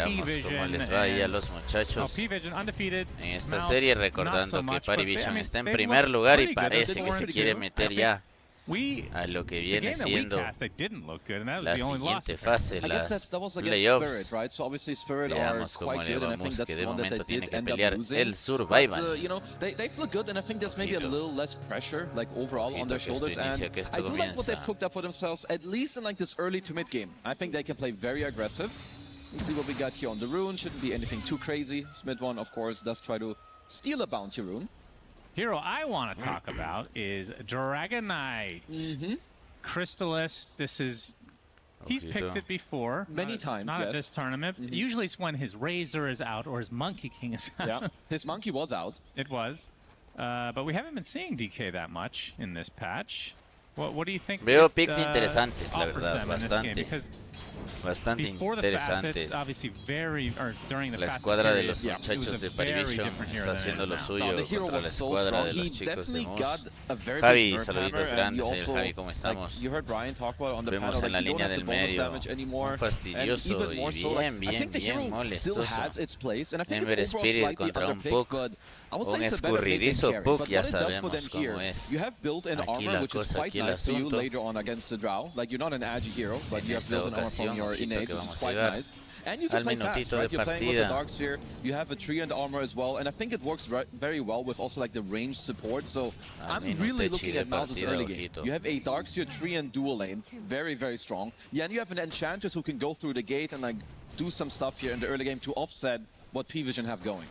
Veamos cómo les va ahí a los muchachos en esta serie, recordando que PARIVISION está en primer lugar y parece que se quiere meter ya a lo que viene siendo la siguiente fase, las playoffs. Veamos cómo le va a MOUZ, que de momento tiene que pelear el survival. Let's see what we got here on the rune. Shouldn't be anything too crazy. Smith one, of course, does try to steal a bounty rune. Hero I want to talk about is Dragonite. Crystallis, this is... He's picked it before. Many times, not yes. at this tournament. Usually it's when his Razor is out or his Monkey King is out. Yeah, his Monkey was out. It was. But we haven't been seeing DK that much in this patch. What do you think? Veo picks interesantes, la verdad, bastante interesantes. La escuadra de los muchachos de PARIVISION está haciendo lo suyo contra la escuadra de los chicos de MOUZ. Javi, saluditos grandes, Javi, ¿cómo estamos? Vemos en la línea del medio un fastidioso y bien molestoso Ember Spirit contra un Puck, un escurridizo Puck, ya sabemos cómo es. Aquí la cosa, aquí el asunto. En esta ocasión, ojito que vamos a llegar al minutito de partida. You have a tree and armor as well, and I think it works very well with also like the range support. So I'm really looking at MOUZ's early game. You have a Darkseer tree and dual lane, very strong. Yeah, and you have an Enchantress who can go through the gate and like do some stuff here in the early game to offset what PVISION have going.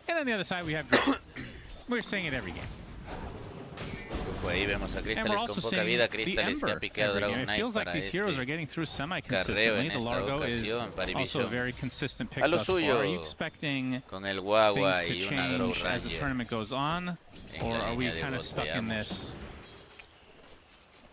And on the other side we have grupos. We're seeing it every game. Ahí vemos a Crystallis con poca vida. Crystallis que ha picado Dragon Knight para este carreo en esta ocasión. PARIVISION a lo suyo con el Guagua y una Draw Ranger en la línea de bot. Veamos.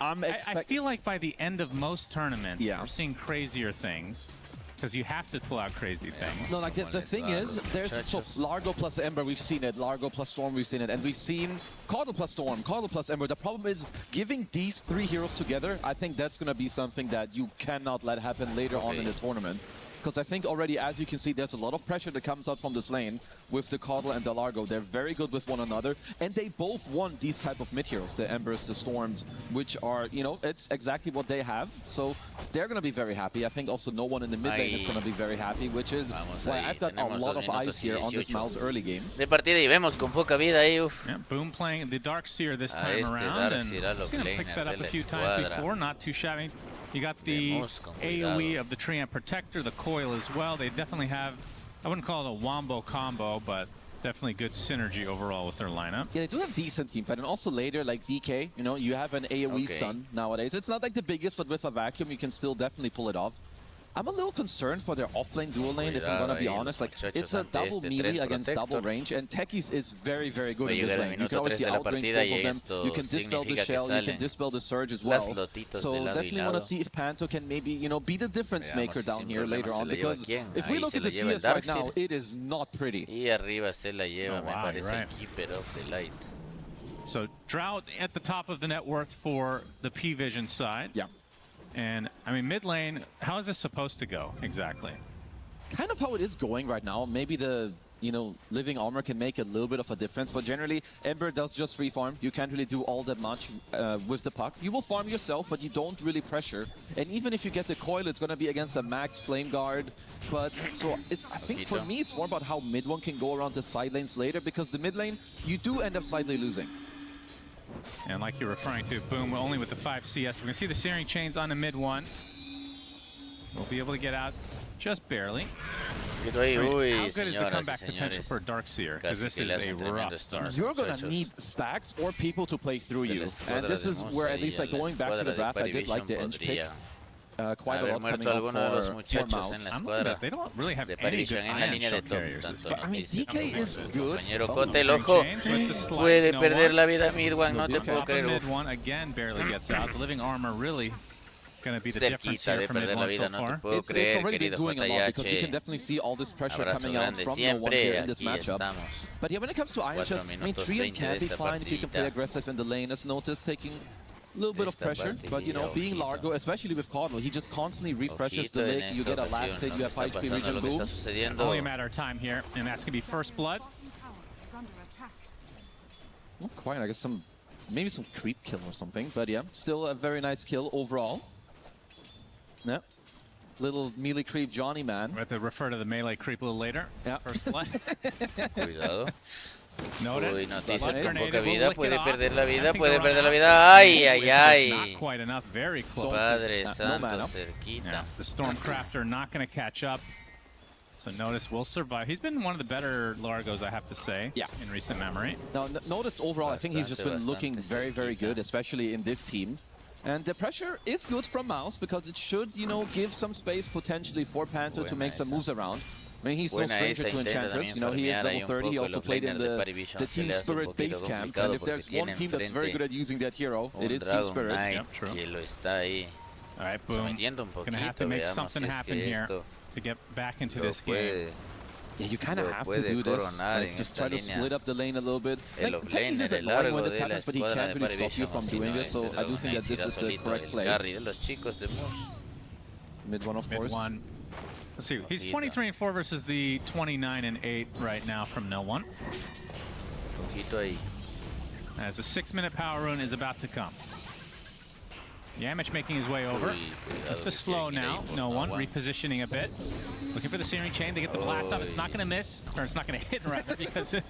I feel like by the end of most tournaments, we're seeing crazier things. Because you have to pull out crazy things. No, like the thing is, there's so Largo plus Ember, we've seen it. Largo plus Storm, we've seen it. And we've seen Caudle plus Storm, Caudle plus Ember. The problem is, giving these three heroes together, I think that's going to be something that you cannot let happen later on in the tournament. Because I think already, as you can see, there's a lot of pressure that comes out from this lane with the Caudle and the Largo. They're very good with one another, and they both want these type of mid heroes, the Embers, the Storms, which are, you know, it's exactly what they have. So they're going to be very happy. I think also no one in the mid lane is going to be very happy, which is why I've got a lot of eyes here on this MOUZ early game. De partida y vemos con poca vida ahí, Yeah, Boom playing the Darkseer this time around, and seen him pick that up a few times before, not too shabby. You got the AoE of the Treant Protector, the coil as well. They definitely have, I wouldn't call it a wombo combo, but definitely good synergy overall with their lineup. Yeah, they do have decent teamfight, and also later, like DK, you know, you have an AoE stun nowadays. It's not like the biggest, but with a vacuum, you can still definitely pull it off. I'm a little concerned for their offlane dual lane, if I'm gonna be honest. Like, it's a double melee against double range, and Techies is very good in this lane. You can obviously outrange both of them. You can dispel the shell, you can dispel the surge as well. So definitely want to see if Panto can maybe, you know, be the difference maker down here later on, because if we look at the CS right now, it is not pretty. Y arriba se la lleva, me parece el Keeper of the Light. So Drought at the top of the net worth for the PVISION side. Yeah. And, I mean, mid lane, how is this supposed to go exactly? Kind of how it is going right now. Maybe the, you know, living armor can make a little bit of a difference, but generally, Ember does just free farm. You can't really do all that much with the puck. You will farm yourself, but you don't really pressure. And even if you get the coil, it's going to be against a max flame guard. But so it's, I think for me, it's more about how mid one can go around the side lanes later, because the mid lane, you do end up side lane losing. And like you're referring to, Boom, only with the 5 CS. We're going to see the Searing Chains on the mid one. We'll be able to get out just barely. How good is the comeback potential for Darkseer? Because this is a rough start. You're going to need stacks or people to play through you. And this is where, at least like going back to the draft, I did like the Inch pick. Quite a lot coming up for MOUZ. They don't really have any good iron shell carriers. I mean, DK is good. Compañero Cote, el ojo puede perder la vida Midwan, no te puedo creer. Mid one again barely gets out. The living armor really going to be the difference here from mid one so far. It's already been doing a lot, because you can definitely see all this pressure coming out from no one here in this matchup. But yeah, when it comes to iron chest, I mean, Trian can be fine if you can play aggressive in the lane, as noticed, taking little bit of pressure, but you know, being Largo, especially with Cardinal, he just constantly refreshes the leg. You get a last hit, you have high HP region boom. Only a matter of time here, and that's gonna be first blood. Not quite, I guess maybe some creep kill or something, but yeah, still a very nice kill overall. Yeah. Little melee creep Johnny man. We'll have to refer to the melee creep a little later. Yeah. First blood. Cuidado. Notice. Uy, noticia, con poca vida, puede perder la vida, puede perder la vida. ¡Ay, ay, ay! Not quite enough, very close. Padre santo, cerquita. Yeah, the Stormcrafter not going to catch up. So Notice will survive. He's been one of the better Largos, I have to say, in recent memory. Now, Notice overall, I think he's just been looking very, very good, especially in this team. And the pressure is good from MOUZ because it should, you know, give some space potentially for Panther to make some moves around. I mean, he's no stranger to Enchantress. You know, he is level 30. He also played in the Team Spirit base camp. And if there's one team that's very good at using that hero, it is Team Spirit. Yep, true. All right, boom. Gonna have to make something happen here to get back into this game. Yeah, you kind of have to do this. Like, just try to split up the lane a little bit. Like, Techies is annoying when this happens, but he can't really stop you from doing this. So I do think that this is the correct play. Mid one, of course. Mid one. Let's see. He's 23-4 versus the 29-8 right now from No One. As a 6-minute power rune is about to come. Yamich making his way over. With the slow now. No One repositioning a bit. Looking for the searing chain. They get the blast off. It's not going to miss. Or it's not going to hit rather because the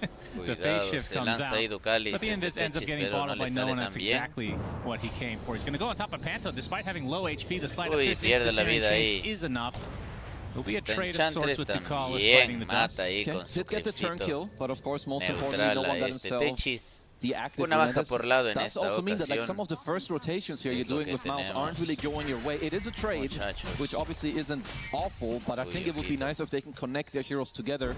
phase shift comes out. But the end, this ends up getting bought up by No One. That's exactly what he came for. He's going to go on top of Panto. Despite having low HP, the sleight of fist into the searing chain is enough. It'll be a trade of sorts with Ducalis fighting the dust. Did get the turn kill, but of course, most importantly, No One got himself the active That also means that like some of the first rotations here you're doing with MOUZ aren't really going your way. It is a trade, which obviously isn't awful, but I think it would be nice if they can connect their heroes together.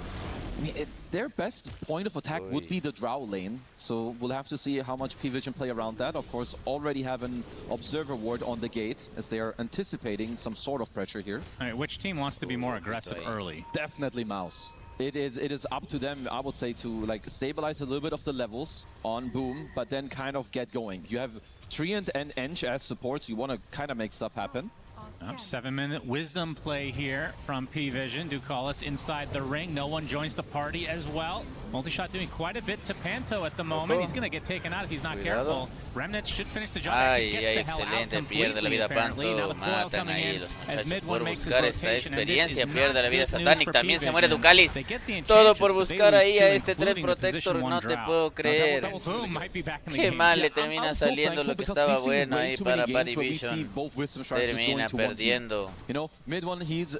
I mean, their best point of attack would be the Drow lane, so we'll have to see how much PVision play around that. Of course, already have an Observer Ward on the gate, as they are anticipating some sort of pressure here. All right, which team wants to be more aggressive early? Definitely MOUZ. It is up to them, I would say, to like stabilize a little bit of the levels on Boom, but then kind of get going. You have Treant and Ench as supports. You want to kind of make stuff happen. 7-minute wisdom play here from PVision. Ducalis inside the ring. No One joins the party as well. Multi-shot doing quite a bit to Panto at the moment. He's going to get taken out if he's not careful. Remnants should finish the job. Ay, excelente, pierde la vida Panto, matan ahí los muchachos por buscar esta experiencia, pierde la vida Satanic, también se muere Ducalis, todo por buscar ahí a este Threat Protector, no te puedo creer, qué mal le termina saliendo lo que estaba bueno ahí para PARIVISION, termina perdiendo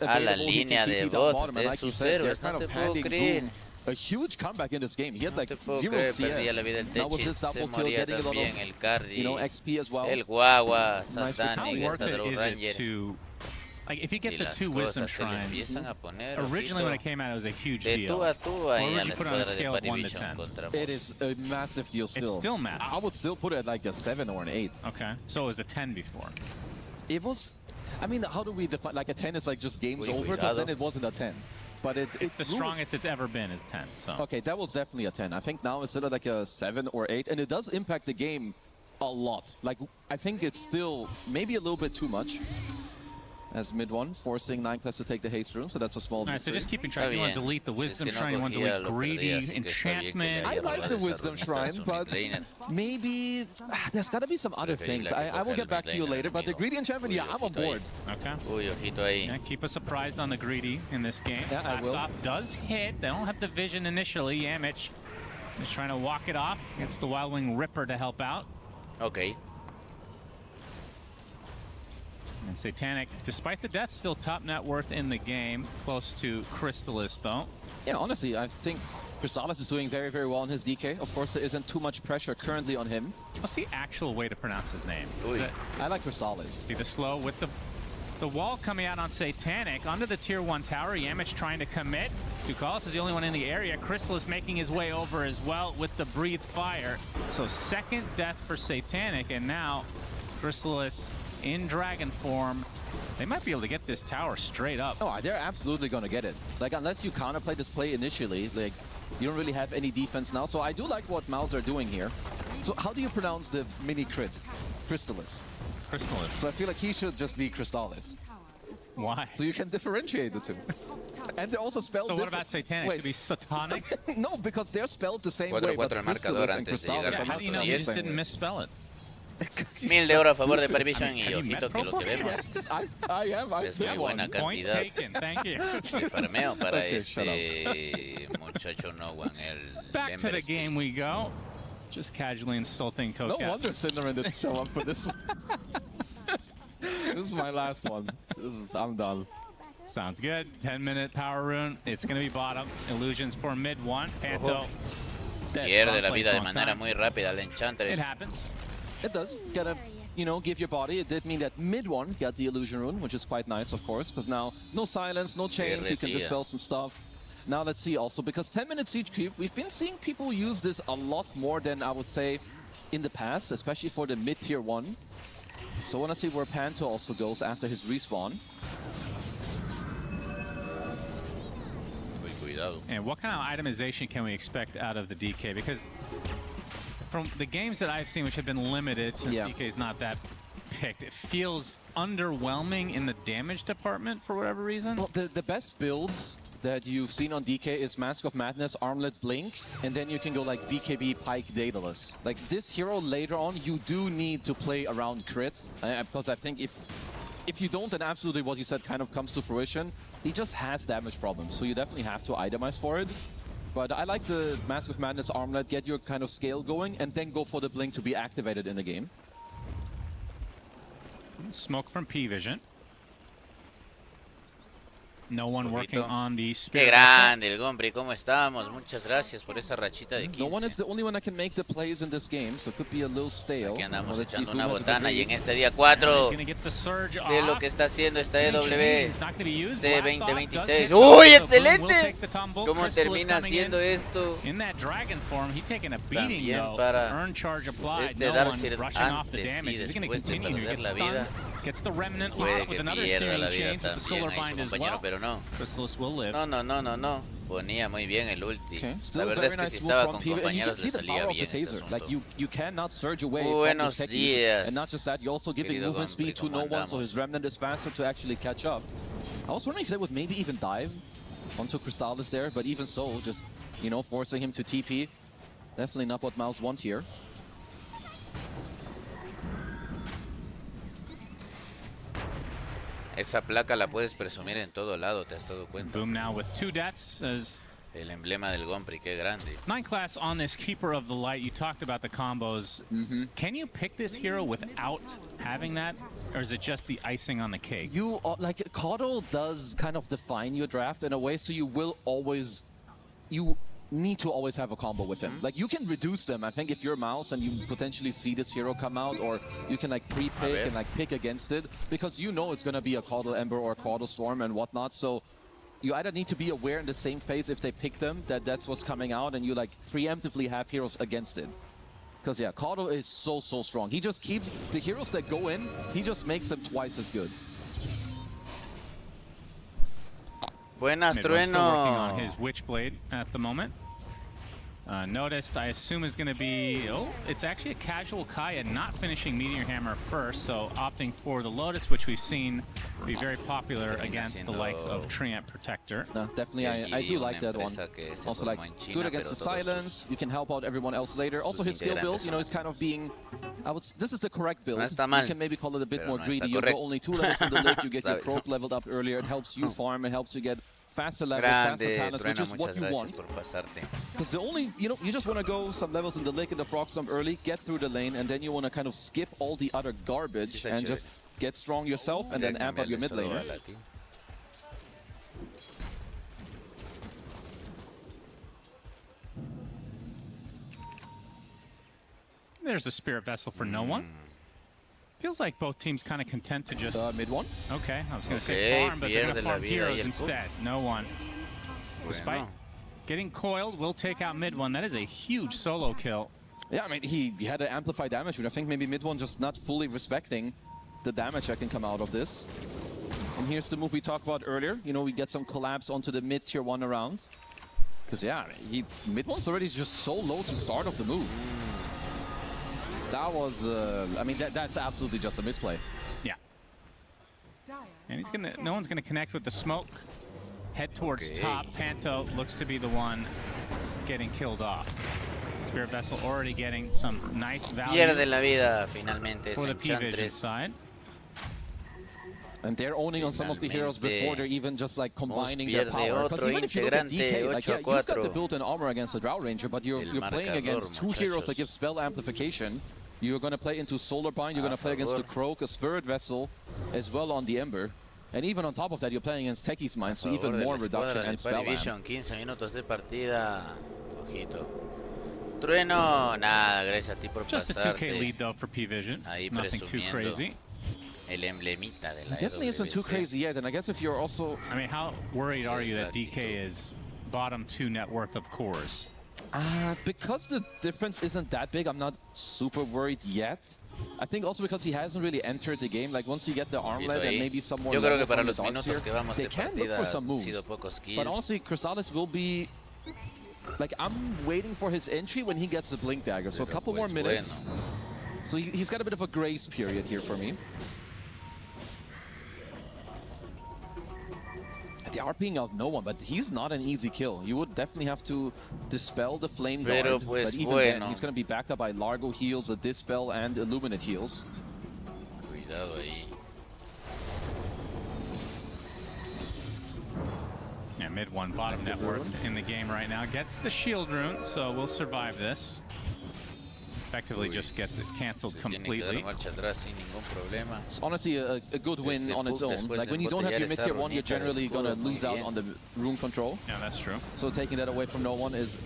a la línea de bot de sus héroes, no te puedo creer. A huge comeback in this game. He had like no 0 CS. Perdía la vida el Techis, se moría también el carry, XP as well. El guagua, Satanic, esta de los Rangers. Like, if you get the 2 Wisdom Shrines, originally when it came out, it was a huge deal. What would you put on a scale of 1 to 10? It is a massive deal still. It's still massive. I would still put it at like a 7 or an 8. Okay, so it was a 10 before. It was, I mean, how do we define, like a 10 is like just game's over, because then it wasn't a 10. But it's the strongest it's ever been is 10. So okay, that was definitely a 10. I think now it's still like a 7 or 8, and it does impact the game a lot. Like, I think it's still maybe a little bit too much. As mid one, forcing 9-class to take the haste rune, so that's a small. All right, so just keeping track. You want to delete the Wisdom Shrine, you want to delete Greedy, Enchantment. I like the Wisdom Shrine, but maybe there's got to be some other things. I will get back to you later, but the Greedy Enchantment, yeah, I'm on board. Okay. Yeah, keep us surprised on the Greedy in this game. Yeah, I will. Stop does hit. They don't have the vision initially. Yamich is trying to walk it off against the Wild Wing Ripper to help out. Okay. And Satanic, despite the death, still top net worth in the game. Close to Crystallis, though. Yeah, honestly, I think Crystallis is doing very, very well in his DK. Of course, there isn't too much pressure currently on him. What's the actual way to pronounce his name? I like Crystallis. See the slow with the wall coming out on Satanic. Onto the tier 1 tower. Yamich trying to commit. Ducalis is the only one in the area. Crystallis making his way over as well with the Breathe Fire. So second death for Satanic, and now Crystallis in dragon form. They might be able to get this tower straight up. Oh, they're absolutely going to get it. Like, unless you counterplay this play initially, like, you don't really have any defense now. So I do like what MOUZ are doing here. So how do you pronounce the mini crit? Crystallis. Crystallis. So I feel like he should just be Crystallis. Why? So you can differentiate the two. And they're also spelled So different. what about Satanic? Wait. Should be Satanic? No, because they're spelled the same way, but Crystallis and Crystallis Yeah, are how not do you know spelled you the just same didn't way. misspell it? 1000 de oro a favor de PARIVISION y Have you met ojito que lo que vemos Yes, I have. es muy buena Point cantidad taken. Thank you. de farmeo para Okay, shut este muchacho No One, el Back to the Lember. game we go. Just casually insulting No Coquette. wonder Cinnamon didn't show up for this one. This is my last one. I'm done. Sounds good. 10-minute power rune. It's going to be bottom. Illusions for mid one. Panto. Pierde la vida de manera muy rápida el Enchantress. It happens. It does. Gotta, you know, give your body. It did mean that mid one got the illusion rune, which is quite nice, of course, because now no silence, no chains, you can dispel some stuff. Now let's see also, because 10-minute siege creep, we've been seeing people use this a lot more than I would say in the past, especially for the mid-tier one. So I want to see where Panto also goes after his respawn. And what kind of itemization can we expect out of the DK? Because from the games that I've seen, which have been limited since DK is not that picked, it feels underwhelming in the damage department for whatever reason. Well, the best builds that you've seen on DK is Mask of Madness, Armlet, Blink, and then you can go like BKB, Pike, Daedalus. Like this hero later on, you do need to play around crits, because I think if you don't, then absolutely what you said kind of comes to fruition. He just has damage problems, so you definitely have to itemize for it. But I like the Mask of Madness, Armlet, get your kind of scale going, and then go for the Blink to be activated in the game. Smoke from PVision. No one working on the Qué Spirit. grande el Gompri, ¿cómo estamos? Muchas gracias por esa rachita de 15. No one is the only one that can make the plays in this game, so it could be a little stale. Aquí andamos Let's see echando who una has a good botana y read. en este día 4 de lo que está haciendo esta EWC C 2026. ¡Uy, excelente! ¿Cómo termina haciendo esto? También para este Darkseid antes y después de perder la vida. Puede que pierda la vida también ahí su compañero, pero no. No. Ponía muy bien el ulti. La verdad es que si estaba con compañeros le salía bien este asunto. Buenos días. And not just that, you're also giving movement speed to No One, so his Remnant is faster to actually catch up. I was wondering if they would maybe even dive onto Crystallis there, but even so, just, you know, forcing him to TP. Definitely not what MOUZ want here. Esa placa la puedes presumir en todo lado, ¿te has dado cuenta? Boom now with 2 deaths as el emblema del Gompri, qué grande. 9 class on this Keeper of the Light. You talked about the combos. Can you pick this hero without having that, or is it just the icing on the cake? You like Caudal does kind of define your draft in a way, so you will always need to always have a combo with him. Like you can reduce them. I think if you're MOUZ and you potentially see this hero come out, or you can like pre-pick and like pick against it, because you know it's gonna be a Caudal Ember or a Caudal Storm and whatnot. So you either need to be aware in the same phase if they pick them that that's what's coming out, and you like preemptively have heroes against it. Because yeah, Caudal is so strong. He just keeps the heroes that go in. He just makes them twice as good. Buenas, Trueno. Still working on his Witchblade at the moment. Noticed, I assume, is going to be... Oh, it's actually a casual Kaya not finishing Meteor Hammer first, so opting for the Lotus, which we've seen be very popular against the likes of Treant Protector. No, definitely, I do like that one. Also, like, good against the silence. You can help out everyone else later. Also, his skill build, you know, is kind of being... this is the correct build. You can maybe call it a bit more greedy. You go only 2 levels in the lake, you get your Proc leveled up earlier. It helps you farm, it helps you get faster levels, faster talents, which is what you want. Because the only, you know, you just want to go some levels in the lake and the Frog Stomp early, get through the lane, and then you want to kind of skip all the other garbage and just get strong yourself and then amp up your mid laner. There's a Spirit Vessel for No One. Feels like both teams kind of content to just... mid one? Okay, I was going to say farm, but they're going to farm heroes instead. No One. Despite getting coiled, will take out mid one. That is a huge solo kill. Yeah, I mean, he had to amplify damage, but I think maybe mid one just not fully respecting the damage that can come out of this. And here's the move we talked about earlier. You know, we get some collapse onto the mid tier 1 around. Because, yeah, mid one's already just so low to start off the move. That was, I mean, that's absolutely just a misplay. Yeah. And he's gonna, no one's gonna connect with the smoke. Head towards top. Panto looks to be the one getting killed off. Spirit Vessel already getting some nice value. Pierde la vida finalmente for the PVision side. And they're owning on some of the heroes before they're even just like combining their power. Because even if you look at DK, like, yeah, you've got the built-in armor against the Drow Ranger, but you're playing against two heroes that give spell amplification. You're going to play into Solar Bind, you're going to play against the Croak, a Spirit Vessel, as well on the Ember. And even on top of that, you're playing against Techie's Mind, so even more reduction and spell amp. 15 minutos de partida. Ojito. Trueno, nada, gracias a ti por Just a 2K lead though for PVision. Nothing too crazy. El emblemita de la definitely isn't too crazy yet, and I guess if you're also... I mean, how worried are you that DK is bottom 2 net worth of cores? Because the difference isn't that big, I'm not super worried yet. I think also because he hasn't really entered the game. Like once you get the armlet and maybe some more levels on the darts here, they can look for some moves. But honestly, Crystallis will be... Like, I'm waiting for his entry when he gets the Blink Dagger, so a couple more minutes. So he's got a bit of a grace period here for me. They are being out no one, but he's not an easy kill. You would definitely have to dispel the Flame Guard, but even then, he's going to be backed up by Largo heals, a Dispel, and Illuminate heals. Cuidado ahí. Yeah, mid 1, bottom net worth in the game right now. Gets the shield rune, so we'll survive this. Effectively just gets it cancelled completely. It's honestly a good win on its own. Like when you don't have your mid tier 1, you're generally going to lose out on the rune control. Yeah, that's true. So taking that away from no one is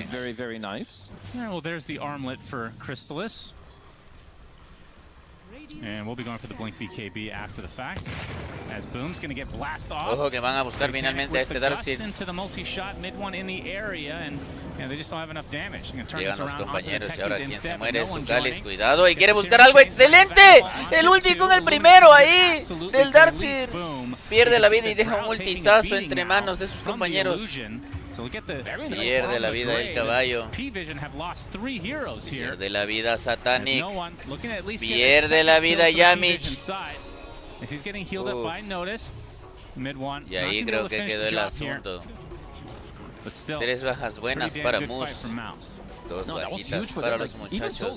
very, very nice. Yeah, well, there's the armlet for Crystallis. And we'll be going for the Blink BKB after the fact. As Boom's going to get blast off. Ojo que van a buscar finalmente a este Darkseid. Into the multi-shot, mid 1 in the area, and they just don't have enough damage. Llegan los compañeros y ahora quien se muere es Ducalis. Cuidado, y quiere buscar algo excelente. El ulti con el primero ahí del Darkseid. Pierde la vida y deja un ultizazo entre manos de sus compañeros. Pierde la vida el caballo. Pierde la vida Satanic. Pierde la vida Yamich. Y ahí creo que quedó el asunto. 3 bajas buenas para MOUZ. 2 bajitas para los muchachos de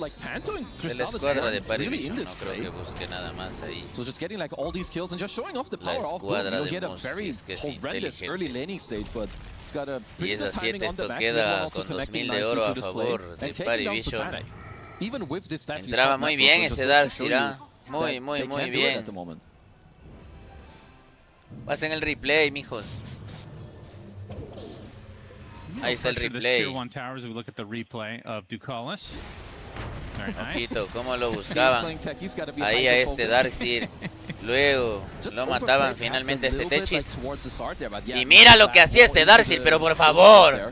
la escuadra de PARIVISION. No creo que busque nada más ahí. So just getting like all these kills and just showing off the power of Boom. You'll get a very horrendous early laning stage, but it's got a pretty good timing on the back. Queda con 2000 de oro a favor de PARIVISION. Even with this staff, entraba muy bien ese Darkseid. Muy bien. Pasen el replay, mijos. Ahí está el replay. Ojito, cómo lo buscaban. Ahí a este Darkseid. Luego lo mataban finalmente a este Techis. Y mira lo que hacía este Darkseid, pero por favor.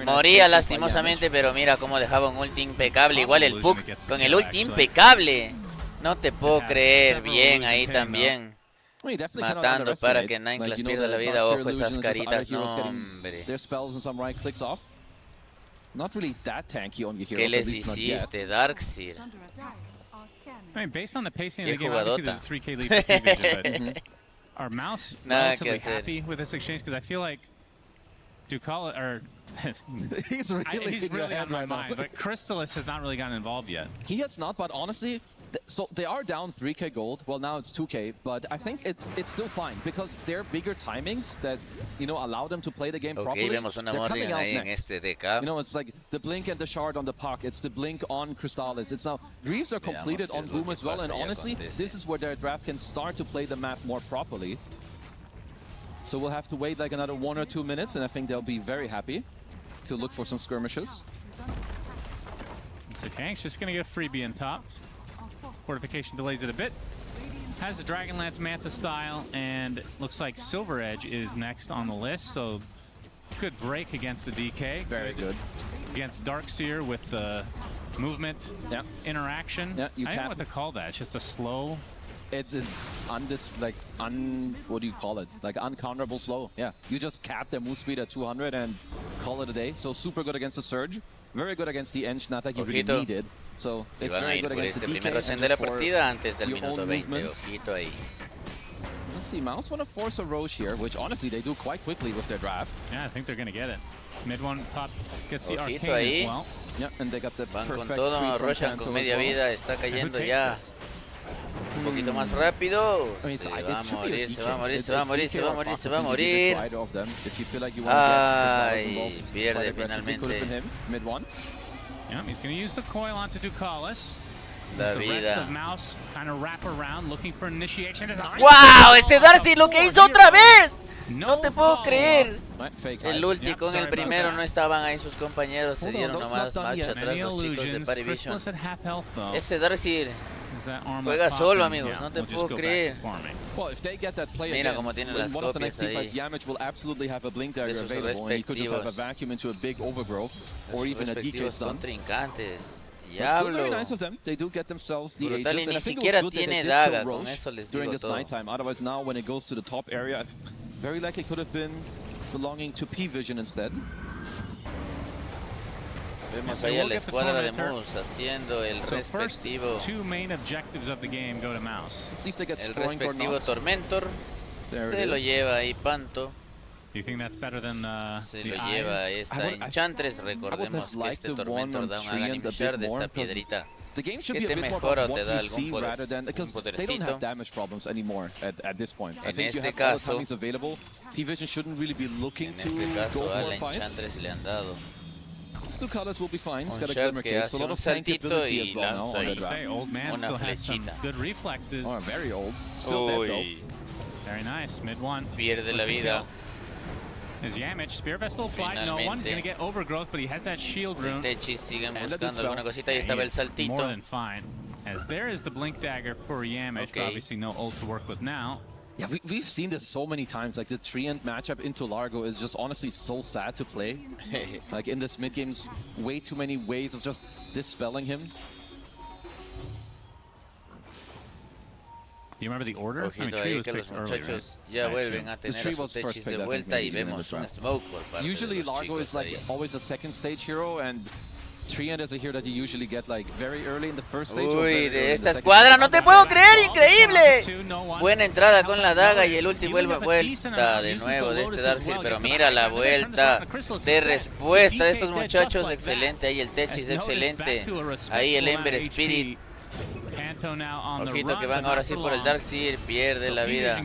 Moría lastimosamente, pero mira cómo dejaba un ulti impecable. Igual el Puck con el ulti impecable. No te puedo creer. Bien ahí también. Matando para que Nineclass pierda la vida. Ojo esas caritas, no hombre. ¿Qué les hiciste, Darkseid? I mean, based on the pacing of the game, obviously there's a 3K lead for PVision, but are MOUZ relatively happy with this exchange? Because I feel like Ducala, or he's really on my mind, but Crystallis has not really gotten involved yet. He has not, but honestly, so they are down 3K gold. Well, now it's 2K, but I think it's still fine because they're bigger timings that, you know, allow them to play the game properly. Vemos una Morrigan ahí en este DK. You know, it's like the blink and the shard on the puck. It's the blink on Crystallis. It's now Greaves are completed on Boom as well, and honestly, this is where their draft can start to play the map more properly. So we'll have to wait like another 1 or 2 minutes, and I think they'll be very happy to look for some skirmishes. So Tank's just going to get a freebie in top. Fortification delays it a bit. Has the Dragonlance Manta style, and looks like Silver Edge is next on the list. So good break against the DK. Very good. Against Darkseer with the movement interaction. Yeah, I don't know what to call that. It's just a slow. It's what do you call it? Like uncounterable slow. Yeah, you just cap their move speed at 200 and call it a day. So super good against the Surge, very good against the Ench, not that you really needed. So it's very good against the DK and just for your own movement. Ojito ahí. Let's see, MOUZ want to force a Roche here, which honestly they do quite quickly with their draft. Yeah, I think they're going to get it. Mid one top gets the Ojito arcane ahí. as well. Yeah, and they got the Van perfect con todo, tree Roshan from con Kanto media as well. vida, está cayendo ya. This? Un poquito más rápido. I mean, Se it va a should be morir, a se va a DK. morir, se va a morir, se va a morir, se va a If morir. either of them, if you feel like you want to get Ay, involved, pierde quite aggressively, could have been finalmente. him, mid one. Yeah, he's going to use the coil onto Ducalis. La The rest vida. of MOUZ kind of wrap around looking for initiation. ¡Wow! ¡Ese Darcy lo que hizo otra vez! No te puedo creer. El ulti con el primero no estaban ahí sus compañeros, se dieron nomás marcha atrás los chicos de PARIVISION. Ese Darcy juega solo, amigos, no te puedo creer. Mira cómo tiene las copias ahí de sus respectivos contrincantes. Diablo. Brutal, y ni siquiera tiene daga, con eso les digo todo. Otherwise now when it goes to the top area, very likely could have been belonging to PVISION instead. Vemos ahí a la escuadra de MOUZ haciendo el respectivo Tormentor. Se lo lleva ahí Panto. Se lo lleva esta Enchantress. Recordemos que este Tormentor da un Aganimshard de esta piedrita. The game should be be a bit more about what you see poder, rather than because they don't have damage problems anymore at this point. I think you have all the timings available. PVISION shouldn't really be looking to go for a fight. Ducalis will be fine. He's got a glimmer case, so a lot of tankability as well now on the draft. Old man still has some good reflexes. Oh, very old. Still dead though. Very nice. Mid one. Pierde la vida. Is Yamich. Spear Vestal applied. No one's going to get overgrowth, but he has that shield rune. Techis siguen buscando alguna cosita. Ahí estaba el saltito. More than fine. As there is the Blink Dagger for Yamich, but obviously no ult to work with now. Yeah, we've seen this so many times. Like the Treant matchup into Largo is just honestly so sad to play. Like in this mid games, way too many ways of just dispelling him. Do you remember the order? Ojito ahí que los muchachos ya vuelven a tener a su Techis de vuelta y vemos un smoke por parte de Usually los Largo is like ahí. always a second stage hero, and Treant is a hero that you usually get like very early in the first stage. Uy, de esta escuadra no te puedo creer, increíble. Buena entrada con la daga y el último vuelta de nuevo de este Darcy, pero mira la vuelta de respuesta de estos muchachos, excelente ahí el Techis, excelente. Ahí el Ember Spirit. Ojito que van ahora sí por el Darkseer, pierde la vida.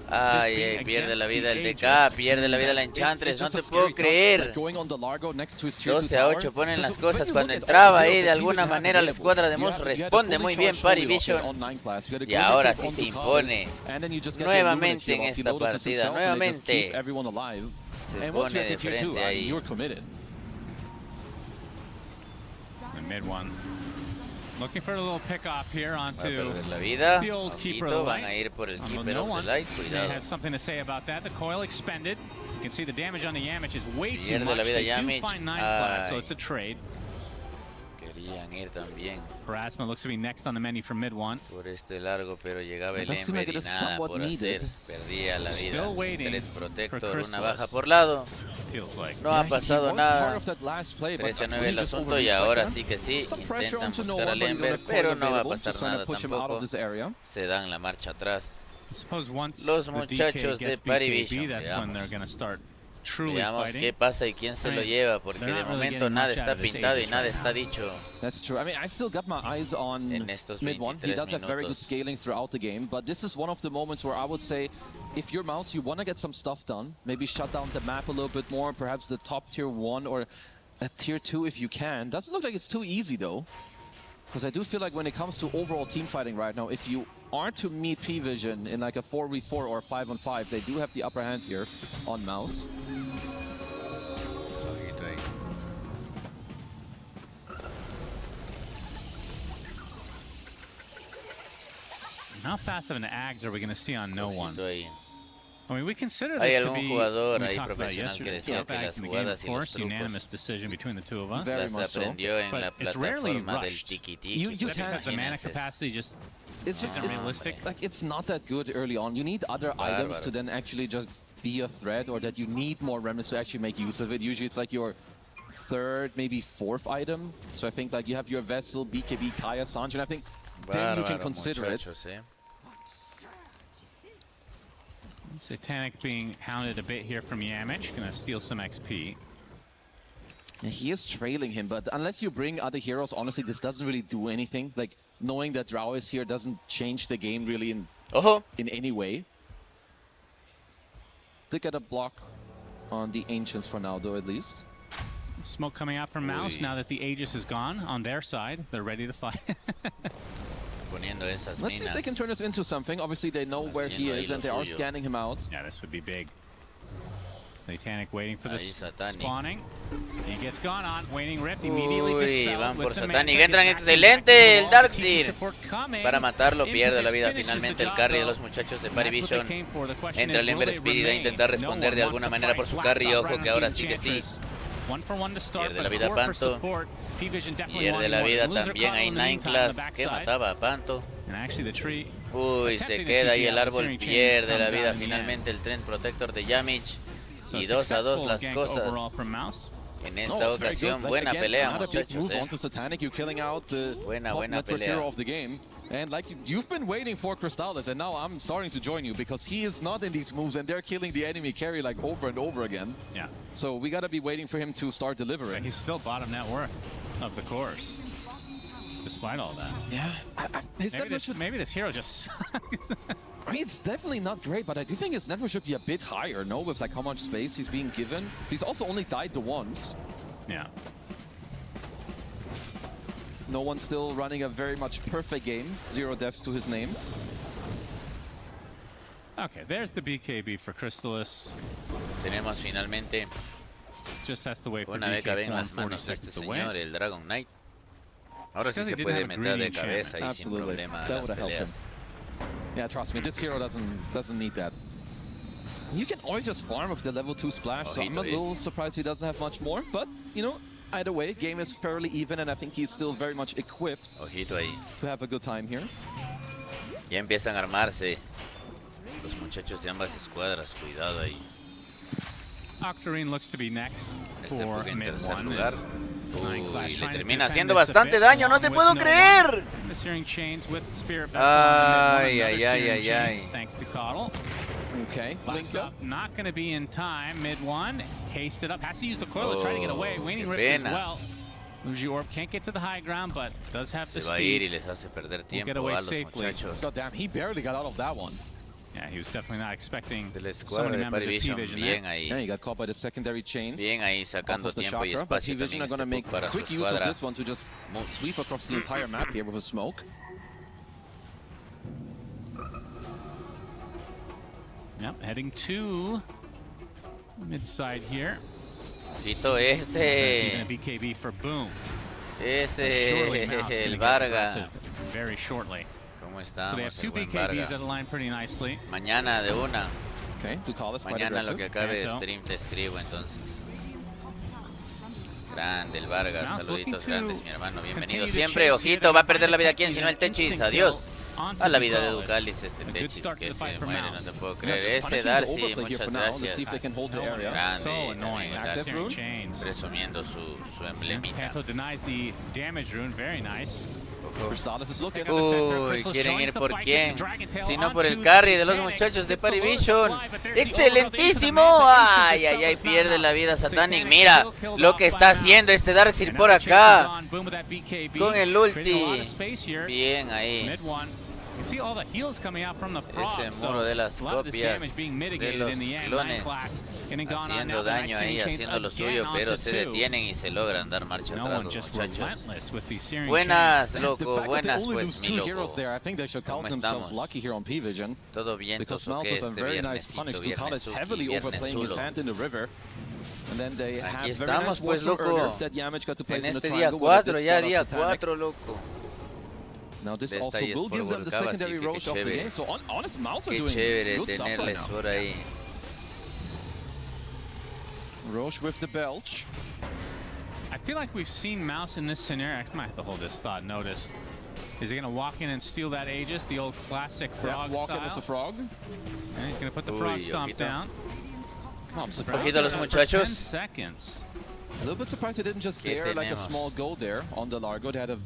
Ay, pierde la vida el DK, pierde la vida la Enchantress, no te puedo creer. 12-8 ponen las cosas. Cuando entraba ahí de alguna manera la escuadra de MOUZ responde muy bien PARIVISION. Y ahora sí se impone nuevamente en esta partida, nuevamente. Se pone de frente ahí. Mid one. Looking for a little pick off here onto la vida. the old Keeper Ojito, of the van a Light. ir por el Keeper of the Light, They cuidado. have something to say about that. The coil expended. You can see the damage on the Yamich is way too Pierde much. la vida They do Yamich. find 9 class, so it's a trade. Querían ir también Harassment looks to be next on the menu for mid one. por este largo, pero llegaba el Ember y nada por hacer. Perdía la vida. Threat Protector, una baja por lado. No ha pasado nada. 13-9 el asunto y ahora sí que sí. Intentan buscar al Ember, pero no va a pasar nada tampoco. Se dan la marcha atrás. Los muchachos de PARIVISION. Veamos qué pasa y quién se lo lleva, porque de momento nada está pintado y nada está dicho. That's true. I mean, I still got my eyes on mid one. He does have very good scaling throughout the game, but this is one of the moments where I would say, if you're MOUZ, you want to get some stuff done. Maybe shut down the map a little bit more, perhaps the top tier 1 or a tier 2 if you can. Doesn't look like it's too easy though, because I do feel like when it comes to overall team fighting right now, if you are to meet PVISION in like a 4v4 or 5-on-5, they do have the upper hand here on MOUZ. How fast of an Ags are we going to see on no one? Ahí. I mean, we consider Hay this to algún be, jugador we ahí talked about profesional que yesterday, decía que Ags las in the game, of jugadas y los course, unanimous trucos decision between the two of us. Very las much so. aprendió en la But it's rarely plataforma del rushed. tiki-tiki. You can't. Because the mana capacity just it's just isn't realistic. Like it's not that good early on. You need other items to then actually just be a threat or that you need more remnants to actually make use of it. Usually it's like your third, maybe fourth item. So I think like you have your Vessel, BKB, Kaya, Sanjin. I think then you can consider it. Satanic being hounded a bit here from Yamich, gonna steal some XP. And he is trailing him, but unless you bring other heroes, honestly, this doesn't really do anything. Like, knowing that Drow is here doesn't change the game really in any way. They get a block on the Ancients for now, though, at least. Smoke coming out from MOUZ now that the Aegis is gone on their side. They're ready to fight. Let's see if they can turn this into something. Obviously, they know where he is, and they are scanning him out. Yeah, this would be big. Satanic waiting for this spawning. He gets gone on. Waning Rift immediately dispelled. Van por Satanic. Entran excelente el Darkseer. Para matarlo, pierde la vida finalmente el carry de los muchachos de PARIVISION. Entra el Ember Spirit a intentar responder de alguna manera por su carry. Ojo que ahora sí que sí. Pierde la vida Panto. Pierde la vida también ahí Nineclass, que mataba a Panto. Uy, se queda ahí el árbol. Pierde la vida finalmente el Trend Protector de Yamich. Y 2 a 2 las cosas. En esta ocasión, buena pelea, muchachos. Buena pelea. And like you've been waiting for Crystallis, and now I'm starting to join you because he is not in these moves, and they're killing the enemy carry like over and over again. Yeah. So we gotta be waiting for him to start delivering. Yeah, he's still bottom net worth of the course, despite all that. Yeah. Maybe this hero just sucks. I mean, it's definitely not great, but I do think his net worth should be a bit higher, no? With like how much space he's being given. He's also only died the once. Yeah. No one's still running a very much perfect game. 0 deaths to his name. Okay, there's the BKB for Crystallis. Tenemos finalmente Just has to wait for una beca en las manos de este señor, el Dragon Knight. Ahora sí se puede meter de cabeza y sin problema las peleas. Yeah, trust me, this hero doesn't need that. You can always just farm with the level 2 splash, so I'm a little surprised he doesn't have much more, but you know, either way, game is fairly even, and I think he's still very much equipped to have a good time here. Ya empiezan a armarse los muchachos de ambas escuadras, cuidado ahí. Octarine looks to be next for mid one. Uy, le termina haciendo bastante daño, no te puedo creer. Ay. Thanks to Coddle. Okay, Link up, not going to be in time. Mid one, hasted up, has to use the coil to try to get away. Waning Rift as well. MOUZ Orb can't get to the high ground, but does have the speed. Will get away safely. God damn, he barely got out of that one. Yeah, he was definitely not expecting so many members of PVision there. Yeah, he got caught by the secondary chains. Bien ahí, sacando tiempo y espacio PVision are going to make quick use of this one to just sweep across the entire map here with a smoke. Yep, heading to mid side here. Chito ese. Even a BKB for Boom. Ese, el Varga. Very shortly. So they have 2 BKBs that align pretty nicely. Mañana de una. Okay, mañana lo que acabe de stream te escribo entonces. Grande el Vargas, saluditos grandes mi hermano, bienvenido siempre. Ojito, va a perder la vida quién, si no el Techis, adiós. A la vida de Ducalis este Techis que se muere, no te puedo creer. Ese Darcy, muchas gracias. Grande, gracias. Presumiendo su emblemita. Uy, quieren ir por quién, si no por el carry de los muchachos de PARIVISION. ¡Excelentísimo! Ay, pierde la vida Satanic. Mira lo que está haciendo este Darkseer por acá. Con el ulti. Bien ahí. Ese muro de las copias de los clones haciendo daño ahí, haciendo lo suyo, pero se detienen y se logran dar marcha atrás los muchachos. Buenas, loco, buenas pues, mi loco. ¿Cómo estamos? Todo bien, todo que este viernesito, viernes suki, viernes zulo. Aquí estamos pues, loco, en este día 4, ya día 4, loco. Now this also will give them the secondary roche of the game. So honest, MOUZ are doing good stuff right now. Roche with the belch. I feel like we've seen MOUZ in this scenario. I might have to hold this thought. Notice. Is he going to walk in and steal that Aegis, the old classic frog walk style? in with the frog. And he's going to put the frog stomp down. Ojito a los muchachos. 10 seconds. A little bit surprised they didn't just dare like a small go there on the Largo. They had a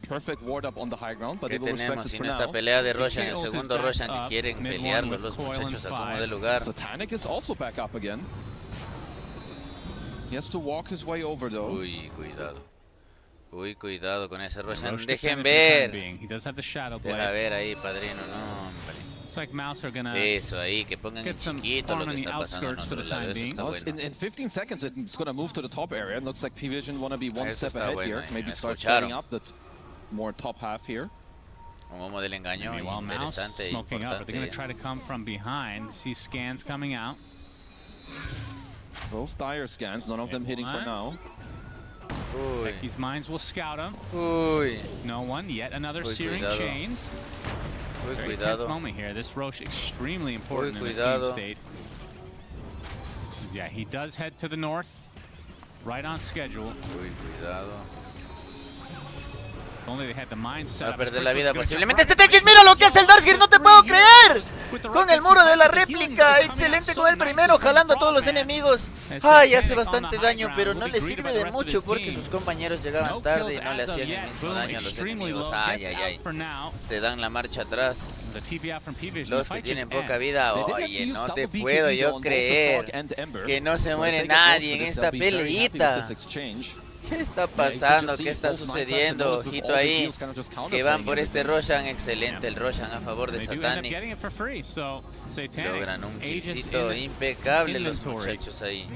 perfect ward up on the high ground, but they will respect it for now. Esta pelea de Roshan, el segundo Roshan que quieren pelearlo los muchachos a como de lugar. Satanic is also back up again. He has to walk his way over though. Uy, cuidado. Uy, cuidado con ese Roshan. Dejen ver. Deja ver ahí, padrino. No, hombre. Like MOUZ are gonna eso ahí, que pongan en chiquito lo que está pasando en otro lado. Eso está bueno. In 15 seconds, it's going to move to the top area. It looks like PVision want to be one step ahead here. Maybe start setting up the more top half here. Un momo del engaño interesante y smoking up, but they're going to importante. try to come from behind. See scans coming out. Both dire scans, none of them hitting for now. Techie's mines will scout him. Uy. No one yet. Another searing cuidado. chains. Uy, Very cuidado. tense moment here. This Roche extremely important in this cuidado. game state. Yeah, he does head to the north, right on schedule. Uy, cuidado. Only they had the mine set Va a up. perder la vida posiblemente. Este Techis, mira lo que hace el Darkseer, no te puedo creer. Con el muro de la réplica, excelente con el primero, jalando a todos los enemigos. Ay, hace bastante daño, pero no le sirve de mucho porque sus compañeros llegaban tarde y no le hacían el mismo daño a los enemigos. Ay, ay, ay. Se dan la marcha atrás. Los que tienen poca vida, oye, no te puedo yo creer que no se muere nadie en esta peleita. ¿Qué está pasando? ¿Qué está sucediendo? Ojito ahí, que van por este Roshan. Excelente el Roshan a favor de Satanic. Logran un killcito impecable los muchachos ahí.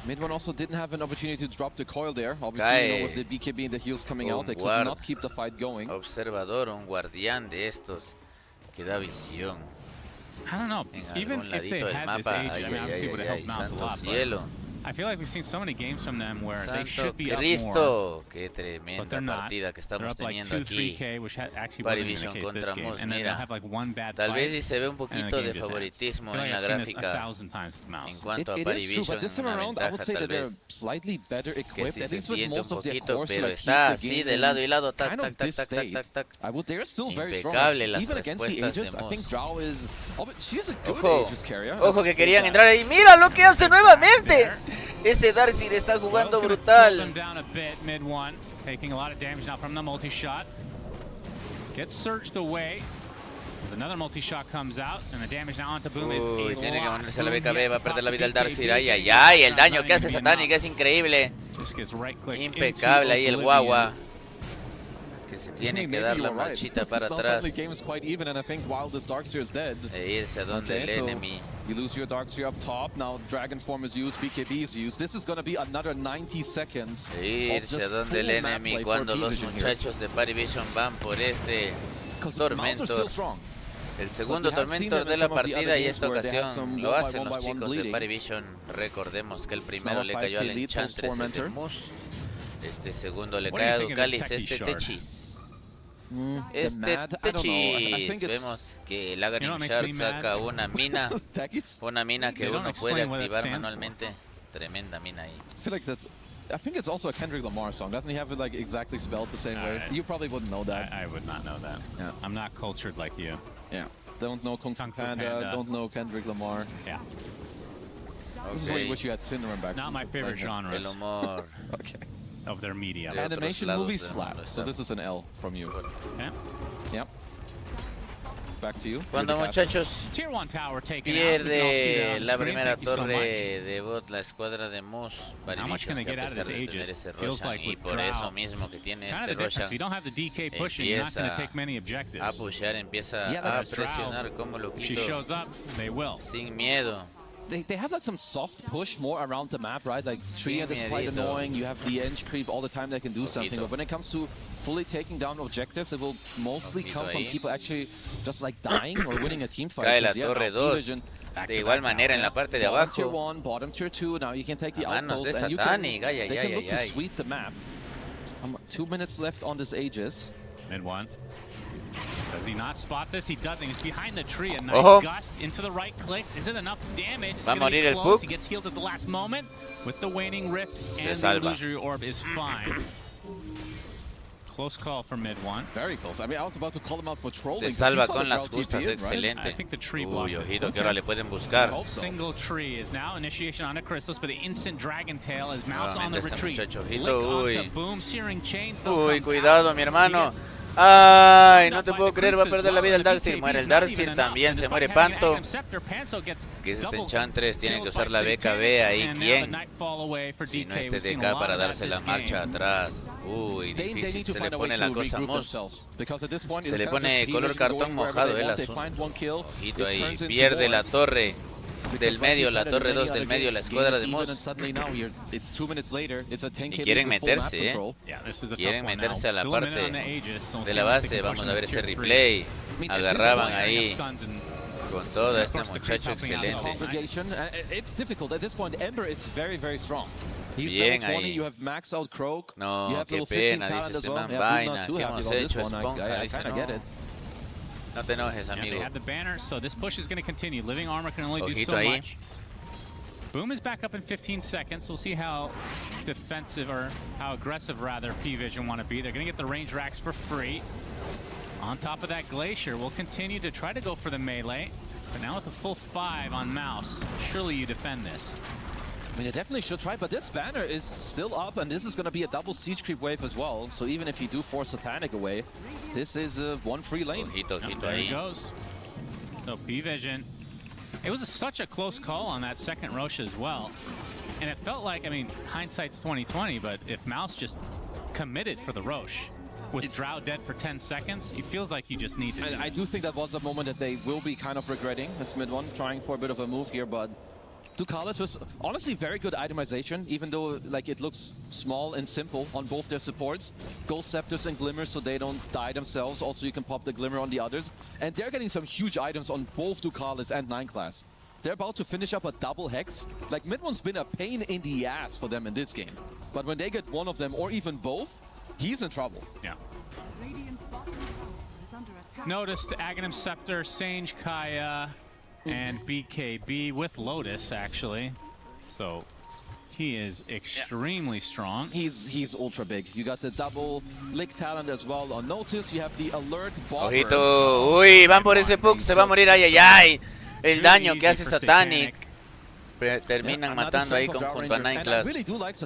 Mid one also didn't have an opportunity to drop the coil there. Obviously, you know, with the BKB and the heals coming out, they could not keep the fight going. Observador, un guardián de estos que da visión. I don't know. Even if they had this age, I mean, obviously would have helped MOUZ a lot. But I feel like we've seen so many games from them where they should be up more. Qué tremenda partida que estamos teniendo aquí. PARIVISION contra MOUZ. Mira, tal vez sí se ve un poquito de favoritismo en la gráfica en cuanto a PARIVISION, una ventaja tal vez que sí se siente un poquito, pero está así de lado y lado, tac, tac, tac, tac, tac, tac, tac. Impecable las respuestas de MOUZ. Ojo, ojo que querían entrar ahí. ¡Mira lo que hace nuevamente! Ese Darkseer está jugando brutal. Taking a lot of damage now from the multi-shot. Gets surged away. Another multi-shot comes out, and the damage now onto Boom is Uy, tiene que ponerse a la BKB, va a perder la vida el Darkseer. Ay, ay, ay, el daño que hace Satanic es increíble. Impecable ahí el guagua. Que se tiene que dar la marchita para atrás e irse a donde el enemy. You lose your Darkseer up top. Now Dragon Form is used, BKB is used. This is going to be another 90 seconds. Irse a donde el enemy cuando los muchachos de PARIVISION van por este tormento. El segundo tormento de la partida y esta ocasión lo hacen los chicos de PARIVISION. Recordemos que el primero le cayó al Enchantress, este MOUZ. Este segundo le cae a Ducalis, este Techis. Este Techis, vemos que el Aghanim Shard saca una mina que uno puede activar manualmente. Tremenda mina ahí. I think it's also a Kendrick Lamar song. Doesn't he have it like exactly spelled the same way? You probably wouldn't know that. I would not know that. Yeah. I'm not cultured like you. Yeah. Don't know Kung Fu Panda, don't know Kendrick Lamar. Yeah. Okay. This is why you wish you had Syndrome back. Not my favorite genre. El humor. Okay. Of their media. Animation movie slap. So this is an L from you. Yeah. Yep. Back to you. Cuando muchachos pierde la primera torre de bot la escuadra de MOUZ, PARIVISION, que a pesar de tener ese Roshan y por eso mismo que tiene este Roshan, empieza a pushear, empieza a presionar como loquito, sin miedo. They have like some soft push more around the map, right? Like Tria is quite annoying. You have the edge creep all the time that can do something. But when it comes to fully taking down objectives, it will mostly come from people actually just like dying or winning a team fight. Cae la torre 2. De igual manera en la parte de abajo. Tier 1, bottom tier 2. Now you can take the outpost and you can, they can look to sweep the map. 2 minutes left on this Aegis. Mid one. Does he not spot this? He doesn't. He's behind the tree. A nice gust into the right clicks. Is it enough damage? Va a morir el Puck. He gets healed at the last moment with the waning rift, and the illusory orb is fine. Close call for mid one. Very close. I mean, I was about to call him out for trolling. Se salva con las justas, excelente. I think the tree blocked. Uy, ojito, que ahora le pueden buscar. Single tree is now initiation onto Crystallis, but the instant dragon tail is MOUZ on the retreat. Uy, boom, searing chains. Uy, cuidado, mi hermano. Ay, no te puedo creer, va a perder la vida el Darkseer. Muere el Darkseer, también se muere Panto. Que es este Enchantress, tienen que usar la BKB ahí. ¿Quién? Si no este DK para darse la marcha atrás. Uy, difícil, se le pone la cosa MOUZ. Se le pone color cartón mojado el asunto. Ojito ahí, pierde la torre del medio, la torre 2 del medio, la escuadra de MOUZ. Y quieren meterse, quieren meterse a la parte de la base. Vamos a ver ese replay. Agarraban ahí con todo este muchacho excelente. Bien ahí. No, qué pena, dice este man. Vaina, ¿qué hemos hecho? Esponja, dice no. No te enojes, amigo. Ojito ahí. Boom is back up in 15 seconds. We'll see how defensive, or how aggressive rather, PVision want to be. They're going to get the range racks for free. On top of that, Glacier will continue to try to go for the melee. But now with a full 5 on MOUZ, surely you defend this. I mean, they definitely should try, but this banner is still up, and this is going to be a double siege creep wave as well. So even if you do force Satanic away, this is one free lane. Ojito, ojito there ahí. He goes. So PVision, it was such a close call on that second Rosh as well. And it felt like, I mean, hindsight's 2020, but if MOUZ just committed for the Rosh, with Drow dead for 10 seconds, it feels like you just need to. I do think that was a moment that they will be kind of regretting, this mid one, trying for a bit of a move here, but Ducalis was honestly very good itemization, even though like it looks small and simple on both their supports. Ghost Scepters and Glimmers so they don't die themselves. Also, you can pop the Glimmer on the others. And they're getting some huge items on both Ducalis and 9 class. They're about to finish up a double Hex. Like, mid one's been a pain in the ass for them in this game. But when they get one of them, or even both, he's in trouble. Yeah. Noticed Aghanim Scepter, Sange, Kaya, and BKB with Lotus, actually. So he is extremely strong. He's ultra big. You got the double lick talent as well on Notice. You have the alert bomber. Ojito, uy, van por ese puck, se va a morir, ay, ay, ay. El daño que hace Satanic. Terminan matando ahí junto a 9 class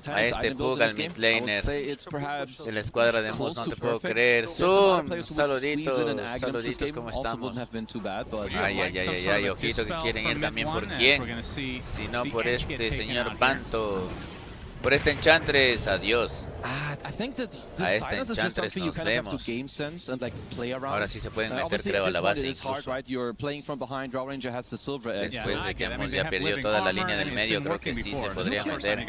a este Pug, al mid laner de la escuadra de MOUZ. No te puedo creer. Zoom, saluditos, ¿cómo estamos? Ay, ay, ay, ay, ojito que quieren ir también por quién, si no por este señor Panto, por este Enchantress. Adiós. I think that a este Enchantress nos vemos. Ahora sí se pueden meter, creo, a la base incluso. Después de que hemos ya perdido toda la línea del medio, creo que sí se podría meter un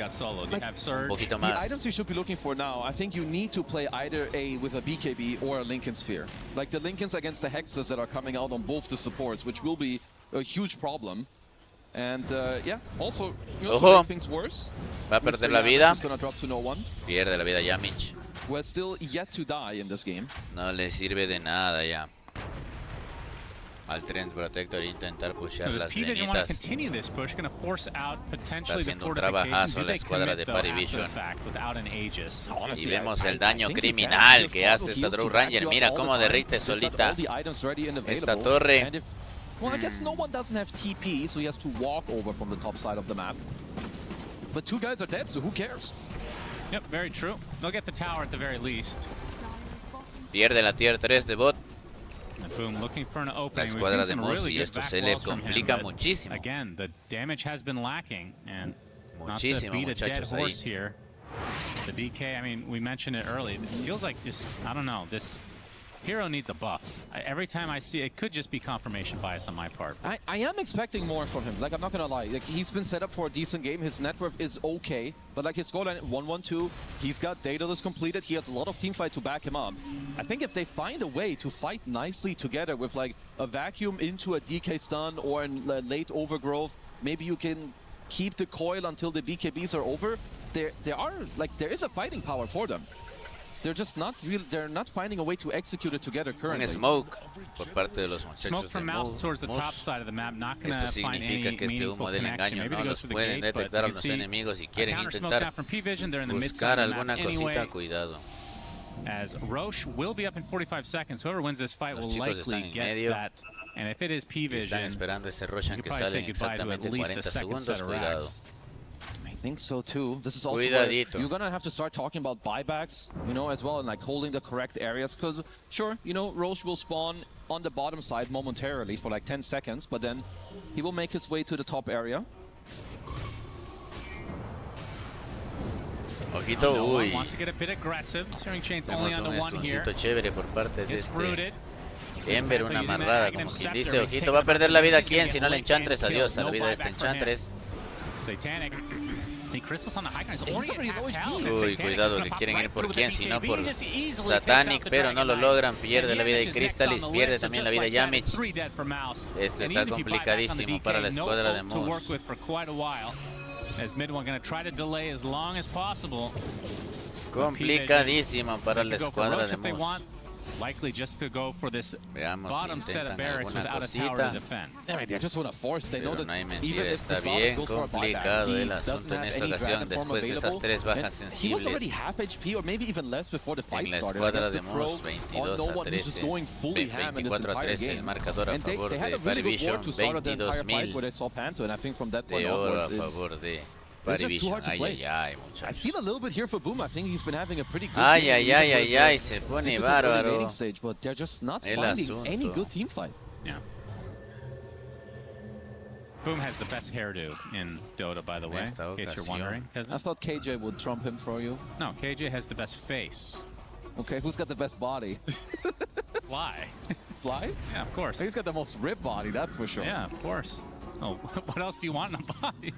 poquito más. The items you should be looking for now, I think you need to play either with a BKB or a Lincoln Sphere. Like the Lincolns against the Hexes that are coming out on both the supports, which will be a huge problem. And yeah, also, you know, to make things worse, va a perder la vida. No Pierde la vida ya, Mitch. We're still yet to die in this game. No le sirve de nada ya al Trend Protector intentar pushear las lenitas. Está haciendo un trabajazo la escuadra de PARIVISION. Y vemos el daño criminal que hace esta Draw Ranger. Mira cómo derrite solita esta torre. Well, I guess no one doesn't have TP, so he has to walk over from the top side of the map. But 2 guys are dead, so who cares? Yep, very true. They'll get the tower at the very least. Pierde la tier 3 de bot. Boom, looking for an La opening. escuadra de MOUZ, y esto se le complica muchísimo. Again, the damage has been lacking, and muchísimo, not to beat a dead horse ahí. here. The DK, I mean, we mentioned it early. It feels like this, I don't know, this hero needs a buff. Every time I see it, could just be confirmation bias on my part. I am expecting more from him. Like, I'm not gonna lie. Like, he's been set up for a decent game. His net worth is okay, but like his scoreline 1-1-2. He's got Daedalus completed. He has a lot of teamfight to back him up. I think if they find a way to fight nicely together with like a vacuum into a DK stun or a late overgrowth, maybe you can keep the coil until the BKBs are over. There is a fighting power for them. They're just not real. They're not finding a way to execute it together currently. Un smoke por parte de los muchachos smoke from de MOUZ towards the top side of the map. Not going to find any que este humo del engaño no los pueden detectar a los enemigos y quieren intentar buscar alguna cosita. Cuidado. as Roche will be up in 45 seconds. Whoever wins this fight will likely get that. And if it is PVISION, están esperando ese Roshan que sale en exactamente 40 segundos. Cuidado. I think so too. This is also where you're gonna have to start talking about buybacks, you know, as well, and like holding the correct areas. Because sure, you know, Roche will spawn on the bottom side momentarily for like 10 seconds, but then he will make his way to the top area. Ojito, uy. Wants to get a bit aggressive. Searing Chain's only on the one here. Chévere por parte de este Ember, una amarrada, como quien dice. Ojito, va a perder la vida quién, si no le Enchantress. Adiós a la vida de este Enchantress. Satanic. See Crystal's on the high ground. Uy, cuidado, que quieren ir por quién, si no por Satanic, pero no lo logran. Pierde la vida de Crystalis, pierde también la vida de Yamich. Esto está complicadísimo para la escuadra de MOUZ. Complicadísimo para la escuadra de MOUZ. Likely just to go for this Veamos bottom si set of barracks without a tower to defend. Yeah, they just want to force. They know that even if está bien complicado el asunto en esta ocasión después de esas tres bajas sensibles. He was already half HP or maybe even less before the fight started. En la escuadra de MOUZ 22-13, 24-13 el marcador a favor de PARIVISION, 22,000 de oro a favor de PARIVISION. I feel a little bit here for Boom. I think he's been having a pretty good game. Se pone bárbaro. Stage, but they're just not finding any good team fight. Yeah. Boom has the best hairdo in Dota, by the way, in case you're wondering. I thought KJ would trump him for you. No, KJ has the best face. Okay, who's got the best body? Fly. Fly? Yeah, of course. He's got the most ripped body, that's for sure. Yeah, of course. Oh, what else do you want in a body?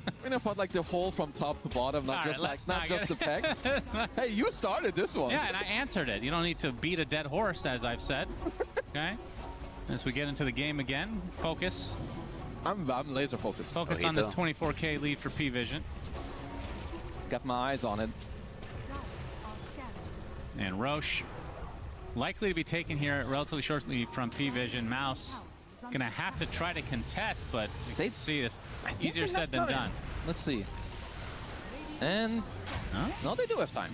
I mean, I thought like the whole from top to bottom, not just the pecs. Hey, you started this one. Yeah, and I answered it. You don't need to beat a dead horse, as I've said. Okay. As we get into the game again, focus. I'm laser focused. Focus on this 24K lead for PVISION. Got my eyes on it. And Roche likely to be taken here relatively shortly from PVISION. MOUZ gonna have to try to contest, but we can see this easier said than done. Let's see. And no, they do have time.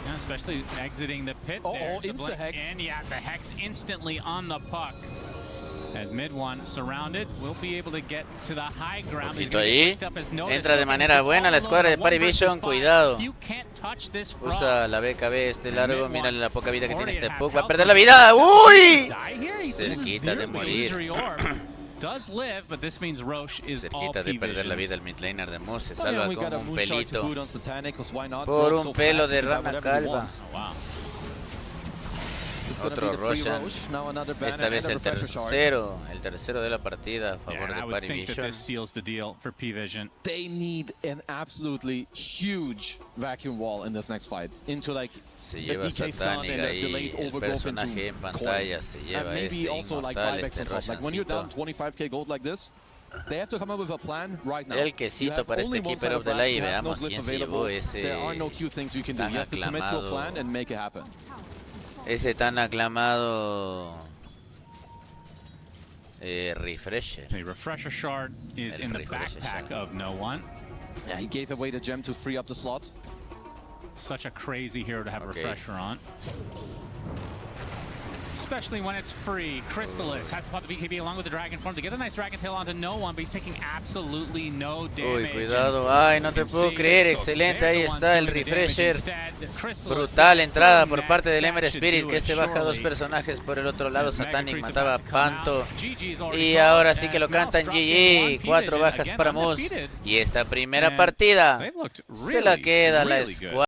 Yeah, especially exiting the pit. Insta-hex. And yeah, the hex instantly on the puck. As mid one surrounded, will be able to get to the high ground. Ahí. Entra de manera buena la escuadra de PARIVISION, cuidado. Usa la BKB este largo, mírale la poca vida que tiene este puck. Va a perder la vida. ¡Uy! Cerquita de morir. Cerquita de perder la vida el midlaner de MOUZ. Se salva como un pelito. Por un pelo de rana calva. Otro Roshan, esta vez el tercero de la partida a favor de PARIVISION. They need an absolutely huge vacuum wall in this next fight into like se lleva Satanic ahí, el personaje en pantalla se lleva inmortal, este like when you're down 25k gold like this, they have to come up with a plan right now. El quesito para este Keeper of the Light, veamos quién se llevó ese tan aclamado. Ese tan aclamado refresher. A refresher shard is in the backpack of no one. Yeah, he gave away the gem to free up the slot. Such a crazy hero to have a refresher on. Especially when it's free. Crystalis has to pop the BKB along with the Dragon Form to get a nice Dragon Tail onto no one, but he's taking absolutely no damage. Uy, cuidado. Ay, no te puedo creer. Excelente, ahí está el refresher. Brutal entrada por parte del Emer Spirit, que se baja dos personajes por el otro lado. Satanic mataba a Panto. Y ahora sí que lo cantan GG. 4 bajas para MOUZ. Y esta primera partida se la queda la escuadra.